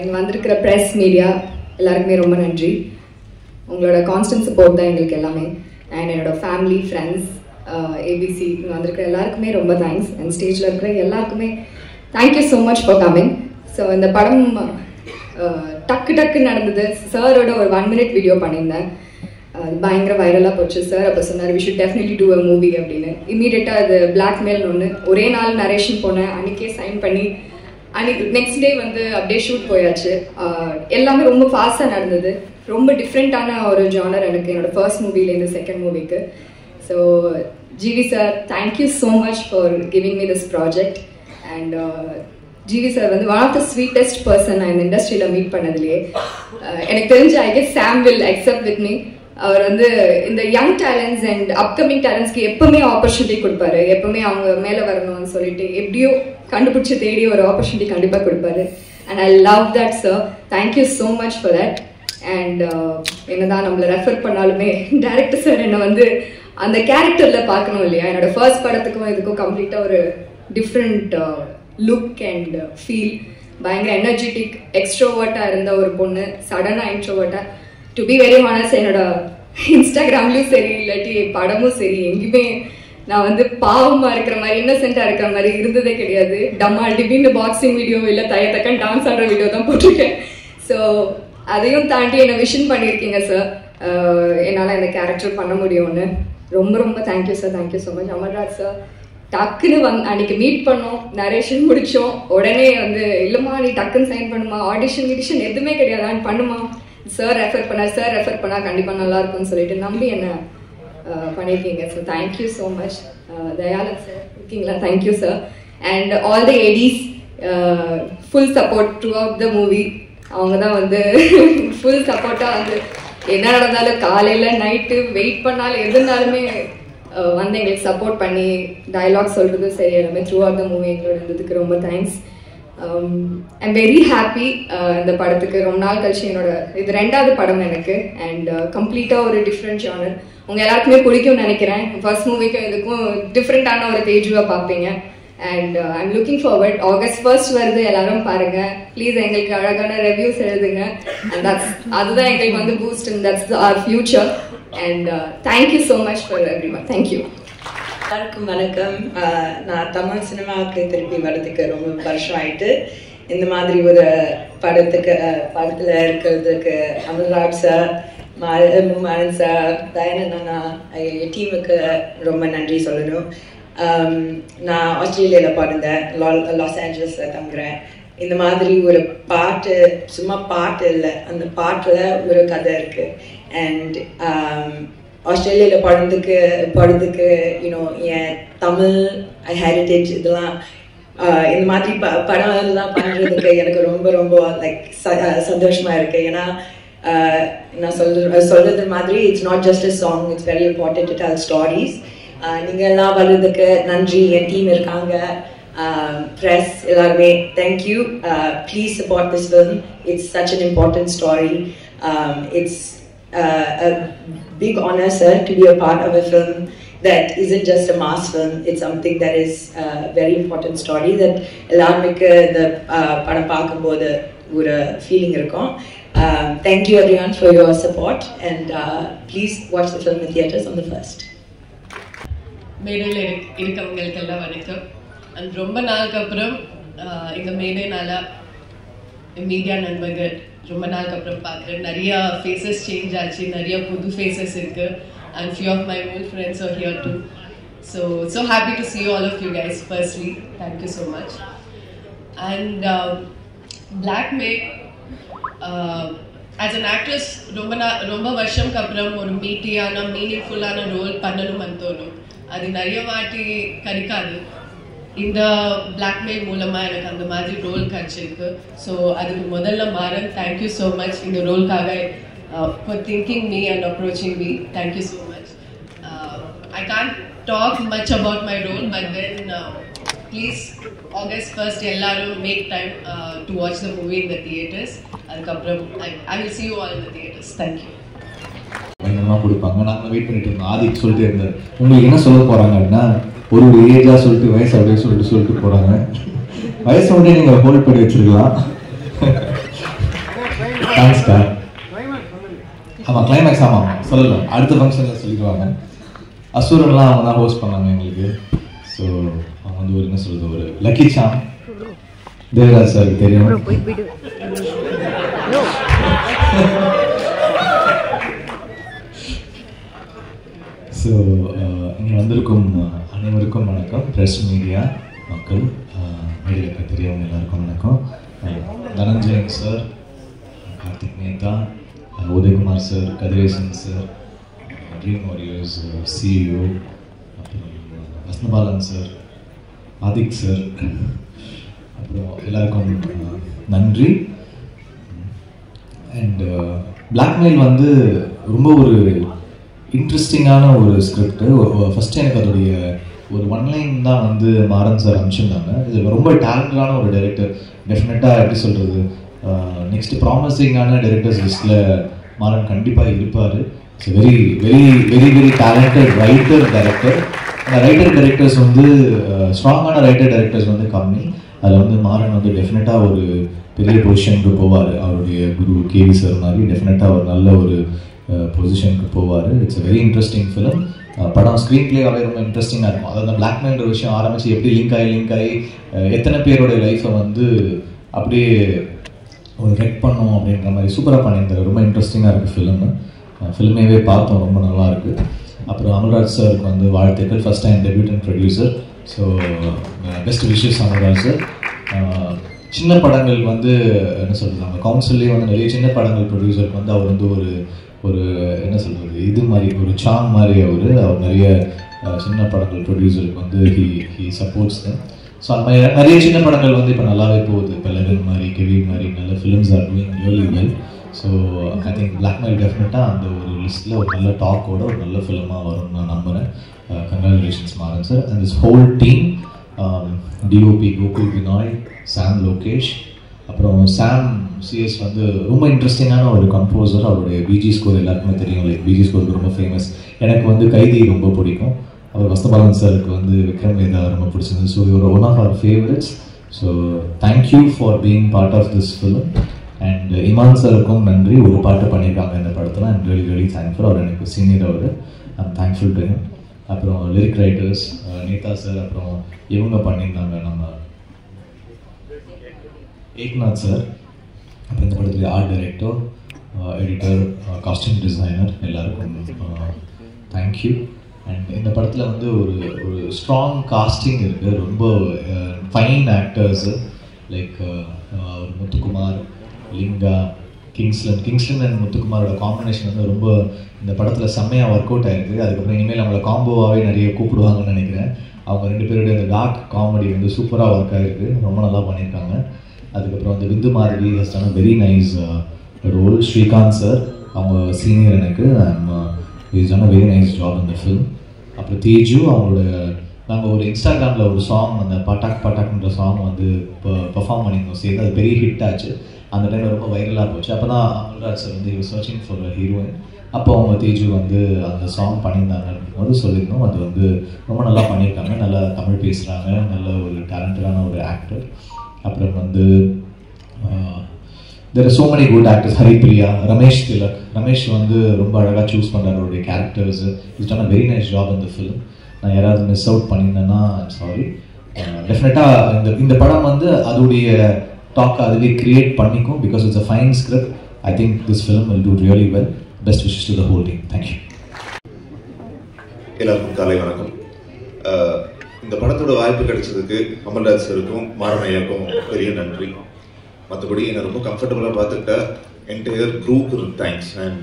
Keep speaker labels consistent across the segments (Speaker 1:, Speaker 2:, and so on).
Speaker 1: இங்கே வந்திருக்கிற press media எல்லாருக்குமே ரொம்ப நன்றி. உங்களோட கான்ஸ்டன்ட் சப்போர்ட் தான் எங்களுக்கு எல்லாமே. அண்ட் என்னோடய ஃபேமிலி, ஃப்ரெண்ட்ஸ், ஏபிசி இங்கே வந்திருக்கிற எல்லாருக்குமே ரொம்ப தேங்க்ஸ். அண்ட் ஸ்டேஜில் இருக்கிற எல்லாருக்குமே thank you so much for coming. So இந்த படம் டக்கு நடந்தது. சாரோட ஒரு 1 minute வீடியோ பண்ணியிருந்தேன். பயங்கர வைரலாக போச்சு. சார் அப்போ சொன்னார் we should definitely do a movie அப்படின்னு. இமீடியட்டாக அது பிளாக்மெயில்னு ஒன்று ஒரே நாள் நரேஷன் போனேன். அன்றைக்கே சைன் பண்ணி அன்றைக்கி நெக்ஸ்ட் டே வந்து அப்படியே ஷூட் போயாச்சு. எல்லாமே ரொம்ப ஃபாஸ்ட்டாக நடந்தது. ரொம்ப டிஃப்ரெண்ட்டான ஒரு ஜானர் எனக்கு என்னோடய ஃபர்ஸ்ட் மூவிலேருந்து செகண்ட் மூவிக்கு. So GV sir, thank you so much for giving me this project. And GV sir வந்து one of the sweetest person நான் இந்த இண்டஸ்ட்ரியில் மீட் பண்ணதுலேயே. எனக்கு தெரிஞ்ச I guess Sam will accept with me. அவர் வந்து இந்த யங் டேலண்ட்ஸ் அண்ட் அப்கமிங் டேலண்ட்ஸ்க்கு எப்பவுமே ஆப்பர்ச்சுனிட்டி கொடுப்பாரு. எப்பவுமே அவங்க மேலே வரணும்னு சொல்லிட்டு எப்படியோ கண்டுபிடிச்சி தேடி ஒரு ஆப்பர்ச்சுனிட்டி கண்டிப்பாக கொடுப்பாரு. And I love that sir. Thank you so much for that. And என்னதான் நம்மளை ரெஃபர் பண்ணாலுமே டேரக்டர் சார் என்னை வந்து அந்த கேரக்டரில் பார்க்கணும் இல்லையா. என்னோட ஃபர்ஸ்ட் படத்துக்கும் இதுக்கும் கம்ப்ளீட்டாக ஒரு டிஃப்ரெண்ட் லுக் அண்ட் ஃபீல். பயங்கர எனர்ஜெட்டிக் எக்ஸ்ட்ரோவர்ட்டாக இருந்த ஒரு பொண்ணு சடனாக இன்ட்ரோவர்ட்டாக. டு பி வெரி ஹானஸ்ட், என்னோட இன்ஸ்டாகிராம்லேயும் சரி இல்லாட்டி படமும் சரி எங்கேயுமே நான் வந்து பாவமாக இருக்கிற மாதிரி இன்னசென்ட்டாக இருக்கிற மாதிரி இருந்ததே கிடையாது. டம்மா டிபின்னு பாக்ஸிங் வீடியோ இல்லை தக்கன் டான்ஸ் ஆடுற வீடியோ தான் போட்டிருக்கேன். ஸோ அதையும் தாண்டி என்னை விஷன் பண்ணியிருக்கீங்க சார். என்னால் இந்த கேரக்டர் பண்ண முடியும்னு ரொம்ப thank you sir. Thank you so much. Amarraj sir டக்குன்னு அன்னைக்கு மீட் பண்ணோம், நரேஷன் முடித்தோம். உடனே வந்து இல்லைம்மா நீ டக்குன்னு சைன் பண்ணுமா, ஆடிஷன் எதுவுமே கிடையாது, பண்ணுமா. சார் ரெஃபர் பண்ணால் கண்டிப்பாக நல்லாயிருக்கும்னு சொல்லிட்டு நம்பி என்ன பண்ணியிருக்கீங்க. So thank you so much. Dayalan sir இருக்கீங்களா, thank you sir. And all the ADs full support through the movie. அவங்க தான் வந்து ஃபுல் சப்போர்ட்டாக வந்து என்ன நடந்தாலும் காலையில் நைட்டு வெயிட் பண்ணாலும் எதுனாலுமே வந்து எங்களுக்கு சப்போர்ட் பண்ணி டயலாக் சொல்கிறது சரி எல்லாமே த்ரூ அவுட் த மூவி எங்களோட இருந்ததுக்கு ரொம்ப தேங்க்ஸ். I'm very happy. இந்த படத்துக்கு ரொம்ப நாள் கழிச்சு என்னோட இது 2வது படம் எனக்கு. அண்ட் கம்ப்ளீட்டாக ஒரு டிஃப்ரெண்ட் ஜானர். உங்கள் எல்லாருக்குமே பிடிக்கும்னு நினைக்கிறேன். ஃபர்ஸ்ட் மூவிக்கு இதுக்கும் டிஃப்ரெண்ட்டான ஒரு தேஜுவாக பார்ப்பீங்க. And I'm looking forward. August 1 வருது, எல்லாரும் பாருங்க ப்ளீஸ். எங்களுக்கு அழகான ரிவ்யூஸ் எழுதுங்க. அண்ட் அதுதான் எங்களுக்கு வந்து boost and that's our future. And thank you so much for everyone. Thank you.
Speaker 2: எல்லாருக்கும் வணக்கம். நான் தமிழ் சினிமாவுக்கு திருப்பி வரதுக்கு ரொம்ப வருஷம் ஆயிட்டு. இந்த மாதிரி ஒரு படத்தில் இருக்கிறதுக்கு அமர்ராஜ் சார், மாறன் சார், தயானண்ணா, எங்கள் டீமுக்கு ரொம்ப நன்றி சொல்லணும். நான் ஆஸ்திரேலியாவில் பிறந்தேன், லாஸ் ஏஞ்சல்ஸில் தங்குறேன். இந்த மாதிரி ஒரு பாட்டு, சும்மா பாட்டு இல்லை, அந்த பாட்டில் ஒரு கதை இருக்குது. அண்ட் ஆஸ்திரேலியாவில் படுறதுக்கு யூனோ என் தமிழ் ஹெரிட்டேஜ் இதெல்லாம் இந்த மாதிரி படம் எல்லாம் பண்ணுறதுக்கு எனக்கு ரொம்ப லைக் சந்தோஷமாக இருக்குது. ஏன்னா நான் சொல்கிறது மாதிரி it's not just a song, it's very important to tell stories. நீங்கள் எல்லாம் வர்றதுக்கு நன்றி. என் டீம் இருக்காங்க, press எல்லாருமே thank you. Please support this film. It's such an important story. It's a big honor, sir, to be a part of a film that isn't just a mass film. It's something that is a very important story that எல்லாருமே இந்த படம் பார்க்கும்போது ஒரு feeling இருக்கும். Thank you everyone for your support and please watch the film in theaters on the 1st.
Speaker 3: மேடையில் இருக்கவங்களுக்கெல்லாம் வணக்கம். And ரொம்ப நாளுக்கு அப்புறம் இந்த மேடைனால மீடியா நண்பர்கள் ரொம்ப நாளுக்கு அப்புறம் பார்க்குறேன். நிறையா ஃபேஸஸ் சேஞ்ச் ஆச்சு, நிறைய புது ஃபேஸஸ் இருக்குது. And few of my old friends are here too. So happy to see all of you guys firstly. Thank you so much. And Blackmail as an actress ரொம்ப வருஷம்க்கு அப்புறம் ஒரு மீட்டியான மீனிங்ஃபுல்லான ரோல் பண்ணணும்னு தோணும். அது நிறைய வாட்டி கிடைக்காது. இந்த பிளாக்மெயில் மூலமாக எனக்கு அந்த மாதிரி ரோல் கிடச்சிருக்கு. ஸோ அதுக்கு முதல்ல மாறன், தேங்க்யூ ஸோ மச் இந்த ரோல்காக for thinking me and approaching me. Thank you so much. I can't talk much about my role, but then please August 1 எல்லாரும் make time to watch the movie in the theatres. அதுக்கப்புறம் ஐ வில் see you all in the theaters. Thank you.
Speaker 4: பயங்கரமாக கொடுப்பாங்க. நாங்கள் wait பண்ணிட்டு இருந்தோம். ஆதிக்கு சொல்லிட்டு இருந்தார் உங்களுக்கு என்ன சொல்ல போகிறாங்க அப்படின்னா ஒரு ஏஜாக சொல்லிட்டு வயசு அப்படியே சொல்லிட்டு போகிறாங்க. வயசு வந்து நீங்கள் ஹோல்ட் பண்ணி வச்சுருக்கலாம். ஆமாம் கிளைமேக்ஸ் ஆமாம் சொல்லலாம், அடுத்த ஃபங்க்ஷனில் சொல்லிடுவாங்க. அசுரன்லாம் அவங்க தான் ஹோஸ்ட் பண்ணாங்க எங்களுக்கு. ஸோ அவங்க வந்து ஒரு என்ன சொல்கிறது, ஒரு லக்கி சாம். தேவராஜ் சாருக்கு தெரியும். ஸோ இங்கே வந்திருக்கும் அனைவருக்கும் வணக்கம். ப்ரெஸ் மீடியா மக்கள், மீடியாவுக்கு தெரியவங்க எல்லாருக்கும் வணக்கம். Dhananjayan sir, Karthik Mehta, Udhayakumar sir, Kathiresan sir, dream warriors CEO, அப்புறம் வசந்தபாலன் சார், ஆதிக் சார், அப்புறம் எல்லாருக்கும் நன்றி. அண்ட் பிளாக்மெயில் வந்து ரொம்ப ஒரு இன்ட்ரெஸ்டிங்கான ஒரு ஸ்கிரிப்டு. ஃபஸ்ட்டு எனக்கு அதோடைய ஒரு ஒன்லைன் தான் வந்து மாறன் சார் அனுப்பிச்சிருந்தாங்க. இது ரொம்ப டேலண்டடான ஒரு டைரக்டர். டெஃபினட்டாக எப்படி சொல்கிறது, நெக்ஸ்ட் ப்ராமிசிங்கான டைரக்டர்ஸ் லிஸ்ட்டில் மாறன் கண்டிப்பாக இருப்பார். It's very very very very talented writer director. அந்த ரைட்டர் டைரக்டர்ஸ் வந்து ஸ்ட்ராங்கான ரைட்டர் டைரக்டர்ஸ் வந்து கம்மி. அதில் வந்து மாறன் வந்து டெஃபினட்டாக ஒரு பெரிய பொசிஷனுக்கு போவார். அவருடைய குரு கேவி சார் மாதிரி டெஃபினட்டாக ஒரு நல்ல ஒரு பொசிஷனுக்கு போவார். It's very interesting film. படம் ஸ்க்ரீன் பிளேவாகவே ரொம்ப இன்ட்ரெஸ்டிங்காக இருக்கும். அதாவது அந்த பிளாக்மெயில்ன்ற விஷயம் ஆரம்பித்து எப்படி லிங்க் ஆகி எத்தனை பேருடைய லைஃப்பை வந்து அப்படியே ஒரு ரெக் பண்ணும் அப்படின்ற மாதிரி சூப்பராக பண்ணியிருந்தாரு. ரொம்ப இன்ட்ரெஸ்டிங்காக இருக்குது ஃபிலிமு. ஃபிலிமேவே பார்த்தோம், ரொம்ப நல்லா இருக்குது. அப்புறம் அனுராஜ் சாருக்கு வந்து வாழ்த்துக்கள், first time debutant producer. So best wishes Anuraj sir. சின்ன படங்கள் வந்து என்ன சொல்கிறது, நம்ம கவுன்சில்லே வந்து நிறைய சின்ன படங்கள் ப்ரொடியூசருக்கு வந்து அவர் வந்து ஒரு என்ன சொல்கிறது, இது மாதிரி ஒரு சாங் மாதிரி அவர் நிறைய சின்ன படங்கள் ப்ரொடியூசருக்கு வந்து ஹி சப்போர்ட்ஸ் தெம். ஸோ அந்த மாதிரி நிறைய சின்ன படங்கள் வந்து இப்போ நல்லாவே போகுது. இப்போ லெவன் மாதிரி, கெவின் மாதிரி நல்ல films are doing really well. So I think blackmail டெஃபினட்டாக அந்த ஒரு லிஸ்ட்டில் ஒரு நல்ல டாக்கோட ஒரு நல்ல ஃபிலிமாக வரும்னு நான் நம்புகிறேன். Congratulations Maran sir and this whole team. DOP Gokul Vinay, Sam Lokesh, அப்புறம் சாம் சிஎஸ் வந்து ரொம்ப இன்ட்ரெஸ்டிங்கான ஒரு கம்போசர். அவருடைய பிஜி ஸ்கோர் எல்லாருக்குமே தெரியும். லைக் பிஜி ஸ்கோருக்கு ரொம்ப ஃபேமஸ். எனக்கு வந்து கைதி ரொம்ப பிடிக்கும். அவர் வசந்தபாலன் சாருக்கு வந்து விக்ரம் வேதா ரொம்ப பிடிச்சிருந்தது. ஸோ இவர் one of our favourites. So thank you for being part of this film. And Imman சாருக்கும் நன்றி, ஒரு பாட்டு பண்ணியிருக்காங்க இந்த படத்தில். And really really thankful. அவர் எனக்கு சீனியர். அவர் ஐம் தேங்க்ஃபுல் டு ஹிம். அப்புறம் லிரிக் ரைட்டர்ஸ் நேதா சார், அப்புறம் இவங்க பண்ணியிருந்தாங்க நம்ம ஏக்நாத் சார். அப்புறம் இந்த படத்துடைய art director, editor, costume designer எல்லாருக்கும் தேங்க்யூ. அண்ட் இந்த படத்தில் வந்து ஒரு ஸ்ட்ராங் காஸ்டிங் இருக்குது. ரொம்ப fine actors like Muthukumar, Linga, Kingston and முத்துக்குமாரோட காம்பினேஷன் வந்து ரொம்ப இந்த படத்தில் செம்மையாக ஒர்க் அவுட் ஆகிருக்கு. அதுக்கப்புறம் இனிமேல் அவங்கள காம்போவாகவே நிறைய கூப்பிடுவாங்கன்னு நினைக்கிறேன். அவங்க ரெண்டு பேருடைய அந்த டார்க் காமெடி வந்து சூப்பராக ஒர்க் ஆகிருக்கு, ரொம்ப நல்லா பண்ணியிருக்காங்க. அதுக்கப்புறம் வந்து Bindu Madhavi has done very nice role. Srikanth sir அவங்க சீனியர் எனக்கு, is done very nice job இந்த ஃபில்ம். அப்புறம் தேஜு அவங்களோட நாங்கள் ஒரு இன்ஸ்டாகிராமில் ஒரு சாங், அந்த பட்டாக் பட்டாக்ன்ற சாங் வந்து இப்போ பெர்ஃபார்ம் பண்ணியிருந்தோம் சேர்ந்து. அது பெரிய ஹிட் ஆச்சு. அந்த டைமில் ரொம்ப வைரலாக போச்சு. அப்போ தான் அனுராஜ் சார் வந்து சர்ச்சிங் ஃபார் அ ஹீரோயின். அப்போ அவங்க தேஜு வந்து அந்த சாங் பண்ணியிருந்தாங்கன்னு போது சொல்லியிருந்தோம். அது வந்து ரொம்ப நல்லா பண்ணியிருக்காங்க. நல்லா தமிழ் பேசுகிறாங்க, நல்ல ஒரு டேலண்டடான ஒரு ஆக்டர். அப்புறம் வந்து there are so many good actors. Haripriya, Ramesh Tilak. Ramesh வந்து ரொம்ப அழகாக சூஸ் பண்ணுறாரு அவருடைய characters. Is done a very nice job இந்த ஃபிலிம். நான் யாராவது மிஸ் அவுட் பண்ணியிருந்தேன்னா ஐம் சாரி. டெஃபினட்டாக இந்த படம் வந்து அதோடைய டாக் அதுவே கிரியேட் பண்ணிக்கும். Because it's a fine script. I think this film will do really well. Best wishes to the whole team. Thank you.
Speaker 5: எல்லாருக்கும் காலை வணக்கம். இந்த படத்தோட வாய்ப்பு கிடைச்சதுக்கு அமல்ராஜ் சாருக்கும் மாறன் ஐயாவுக்கும் பெரிய நன்றி. மற்றபடி என்னை ரொம்ப கம்ஃபர்டபுளாக பார்த்துக்கிட்ட என்டையர் குரூப்புக்கு தேங்க்ஸ். அண்ட்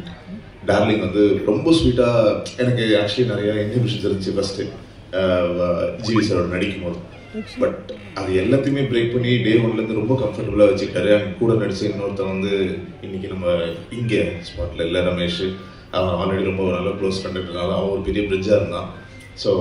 Speaker 5: டார்லிங் வந்து ரொம்ப ஸ்வீட்டாக, எனக்கு ஆக்சுவலி நிறையா இன்ஹிபிஷன்ஸ் இருந்துச்சு ஃபஸ்ட்டு ஜிவி சாரோட நடிக்கும் போது. பட் அது எல்லாத்தையுமே பிரேக் பண்ணி டே ஒன்லேருந்து ரொம்ப கம்ஃபர்டபுளாக வச்சுக்கிட்டாரு. அண்ட் கூட நடிச்ச இன்னொருத்தன் வந்து இன்னைக்கு நம்ம இங்கே ஸ்பாட்டில் இல்லை, ரமேஷ். அவன் ஆல்ரெடி ரொம்ப நல்ல க்ளோஸ் ஃப்ரெண்ட் இருந்தாலும் அவன் ஒரு பெரிய பிரிட்ஜாக இருந்தான். ஸோ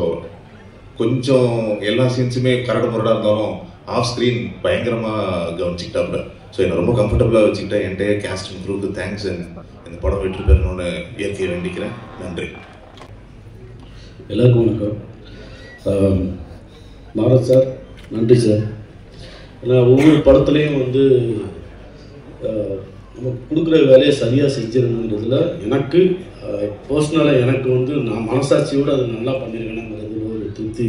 Speaker 5: கொஞ்சம் எல்லா சீன்ஸுமே கரடு முரடாக இருந்தாலும் ஆஃப் ஸ்க்ரீன் பயங்கரமாக கவனிச்சுக்கிட்டாப்புல. ஸோ என்னை ரொம்ப கம்ஃபர்டபுளாக வச்சுக்கிட்டா என்டையர் கேஸ்ட் அண்ட் குரூப்புக்கு தேங்க்ஸ். அண்ட் இந்த படம் வெற்றி பெறணும்னு இயற்கையை வேண்டிக்கிறேன். நன்றி.
Speaker 6: எல்லாருக்கும் வணக்கம். மாறன் சார் நன்றி சார். ஏன்னா ஒவ்வொரு படத்துலேயும் வந்து நம்ம கொடுக்குற வேலையை சரியாக செஞ்சிருந்ததுல எனக்கு பர்சனலாக எனக்கு வந்து நான் மனசாட்சியோடு அதை நல்லா பண்ணியிருக்கேனுங்கிறதுல ஒரு திருப்தி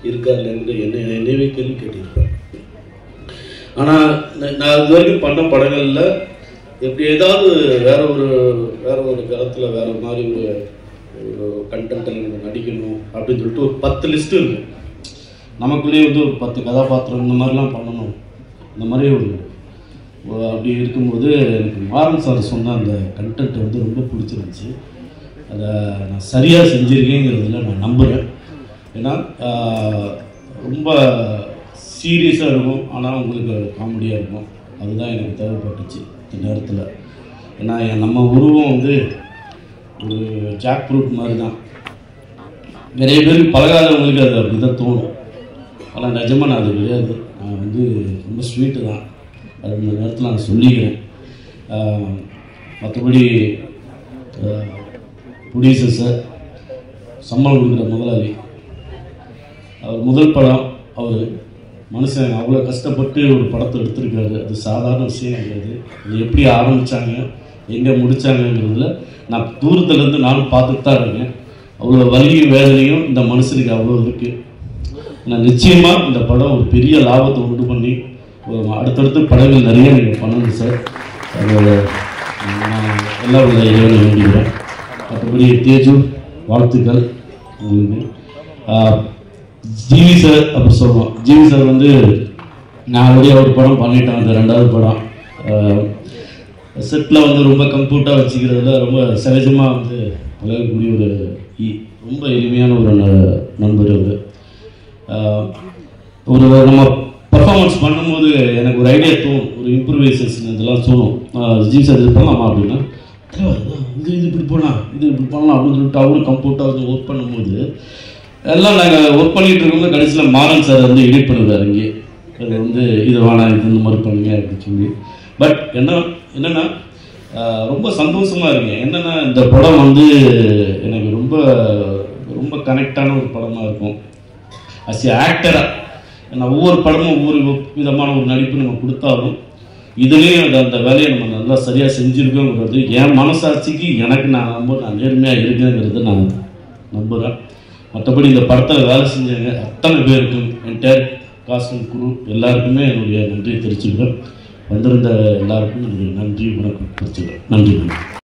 Speaker 6: இருக்கா இல்லைன்னு என்னையவே கேள்வி கேட்டிருப்பேன். ஆனால் நான் இது வரைக்கும் பண்ண படங்களில் எப்படி ஏதாவது வேற ஒரு கருத்தில் வேற மாதிரி ஒரு கண்டென்ட்டில் நம்ம நடிக்கணும் அப்படின்னு சொல்லிட்டு ஒரு 10 லிஸ்ட்டு இருக்கும். நமக்குள்ளேயே வந்து ஒரு 10 கதாபாத்திரம் இந்த மாதிரிலாம் பண்ணணும். இந்த மாதிரி அப்படி இருக்கும்போது எனக்கு மாறன் சார் சொன்ன அந்த கண்டென்ட் வந்து ரொம்ப பிடிச்சிருந்துச்சு. அதை நான் சரியாக செஞ்சுருக்கேங்கிறதுல நான் நம்புகிறேன். ஏன்னா ரொம்ப சீரியஸாக இருக்கும், ஆனால் உங்களுக்கு காமெடியாக இருக்கும். அதுதான் எனக்கு தேவைப்பட்டுச்சு இந்த நேரத்தில். ஏன்னா நம்ம உருவம் வந்து ஒரு ஜாக் ஃப்ரூட் மாதிரி தான். நிறைய பேருக்கு பழகாதவங்களுக்கு அது அப்படி தான் தோணும். ஆனால் நிஜமாக நான் அது கிடையாது. நான் வந்து ரொம்ப ஸ்வீட்டு தான். அது இந்த நேரத்தில் நான் சொல்லிக்கிறேன். மற்றபடி ப்ரொடியூசர் சார், சம்பளம் கொடுக்குற முதலாளி, அவர் முதல் படம், அவர் மனுஷன் அவ்வளோ கஷ்டப்பட்டு ஒரு படத்தை எடுத்திருக்காரு. அது சாதாரண விஷயம் கிடையாது. அது எப்படி ஆரம்பித்தாங்க, எங்கே முடித்தாங்கங்கிறதுல நான் தூரத்துலேருந்து நானும் பார்த்துட்டு தான் இருக்கேன். அவ்வளோ வலியும் வேதனையும் இந்த மனுஷனுக்கு அவ்வளோ இருக்குது. நான் நிச்சயமாக இந்த படம் ஒரு பெரிய லாபத்தை உண்டு பண்ணி அடுத்தடுத்து படங்கள் நிறைய நீங்கள் பண்ணணும் சார். அதோட நான் எல்லா உள்ள இறைவனை வேண்டிக்கிறேன். மற்றபடி தேஜு வாழ்த்துக்கள் உங்களுக்கு. ஜிவி சார் அப்படி சொல்லுவோம். ஜிவி சார் வந்து நான் ஆல்ரெடி ஒரு படம் பண்ணிட்டேன். அந்த 2வது படம் செட்டில் வந்து ரொம்ப கம்ஃபர்ட்டாக வச்சுக்கிறதுல ரொம்ப சகஜமாக வந்து பழகக்கூடிய ஒரு ரொம்ப எளிமையான ஒரு நண்பர் அவர். ஒரு நம்ம பர்ஃபார்மன்ஸ் பண்ணும்போது எனக்கு ஒரு ஐடியா தோணும், ஒரு இம்ப்ரூவைசேஷன் இதெல்லாம் தோணும். ஜிவி சார் இது பண்ணலாமா அப்படின்னா, இது இப்படி போகலாம், இது இப்படி பண்ணலாம் அப்படின்னு சொல்லிட்டு அவரும் கம்ஃபர்ட்டாக வந்து ஒர்க் பண்ணும்போது எல்லாம் நாங்கள் ஒர்க் பண்ணிகிட்டு இருக்கும்போது கடைசியில் மாறன் சார் வந்து எடிட் பண்ணுவார். இங்கே அது வந்து இது வேணாம், இது இந்த மாதிரி பண்ணுங்க அப்படின்னு சொல்லி. பட் என்னென்னா ரொம்ப சந்தோஷமாக இருக்குங்க. என்னென்னா இந்த படம் வந்து எனக்கு ரொம்ப ரொம்ப கனெக்டான ஒரு படமாக இருக்கும். அஸ் ஏ ஆக்டராக ஏன்னா ஒவ்வொரு படமும் ஒவ்வொரு விதமான ஒரு நடிப்பு நம்ம கொடுத்தாலும் இதுலேயும் அந்த வேலையை நம்ம நல்லா சரியாக செஞ்சுருக்கோங்கிறது என் மனசாட்சிக்கு எனக்கு நான் நேர்மையாக இருக்கேங்கிறத நான் நம்புகிறேன். மற்றபடி இந்த படத்தில் வேலை செஞ்சவங்க அத்தனை பேருக்கும் என்டையர் காஸ்ட் அண்ட் குரூ எல்லாருக்குமே என்னுடைய நன்றியை தெரிவிச்சுக்கிறேன். வந்திருந்த எல்லாருக்கும் என்னுடைய நன்றி வணக்கம் தெரிவிச்சுக்கிறேன். நன்றி.